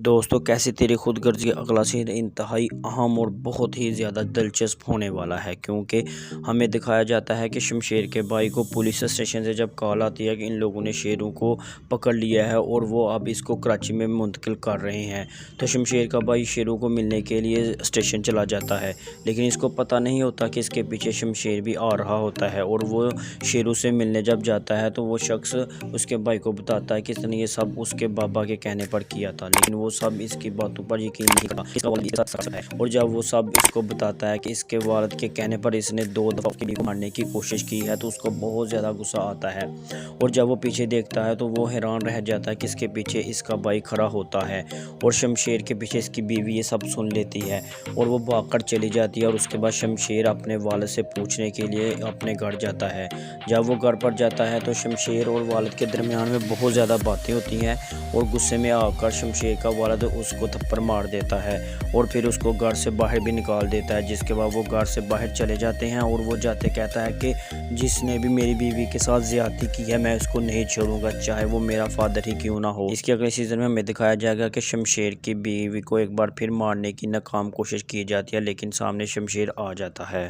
दोस्तों, कैसी तेरी खुदगर्जी अगला सीन इंतहाई अहम और बहुत ही ज़्यादा दिलचस्प होने वाला है, क्योंकि हमें दिखाया जाता है कि शमशेर के भाई को पुलिस स्टेशन से जब कॉल आती है कि इन लोगों ने शेरों को पकड़ लिया है और वो अब इसको कराची में मुंतकिल कर रहे हैं। तो शमशेर का भाई शेरों को मिलने के लिए स्टेशन चला जाता है, लेकिन इसको पता नहीं होता कि इसके पीछे शमशेर भी आ रहा होता है। और वो शेरों से मिलने जब जाता है तो वो शख्स उसके भाई को बताता है कि इसने ये सब उसके बाबा के कहने पर किया था, लेकिन वो सब इसकी बातों पर यकीन नहीं करता। इसका वालिद ये सब है, और जब वो सब इसको बताता है कि इसके वालिद के कहने पर इसने 2 दफ़ा उसकी बीवी को मारने की कोशिश की है, तो उसको बहुत ज़्यादा गुस्सा आता है। और जब वो पीछे देखता है तो वो हैरान रह जाता है कि इसके पीछे इसका भाई खड़ा होता है, और शमशेर के पीछे इसकी बीवी ये सब सुन लेती है और वो भागकर चली जाती है। और उसके बाद शमशेर अपने वालिद से पूछने के लिए अपने घर जाता है। जब वो घर पर जाता है तो शमशेर और वालिद के दरमियान में बहुत ज़्यादा बातें होती हैं, और गुस्से में आकर शमशेर का वालिद उसको थप्पड़ मार देता है और फिर उसको घर से बाहर भी निकाल देता है। जिसके बाद वो घर से बाहर चले जाते हैं, और वो जाते कहता है कि जिसने भी मेरी बीवी के साथ ज़्यादती की है मैं उसको नहीं छोड़ूंगा, चाहे वो मेरा फादर ही क्यों ना हो। इसके अगले सीज़न में हमें दिखाया जाएगा कि शमशेर की बीवी को एक बार फिर मारने की नाकाम कोशिश की जाती है, लेकिन सामने शमशेर आ जाता है।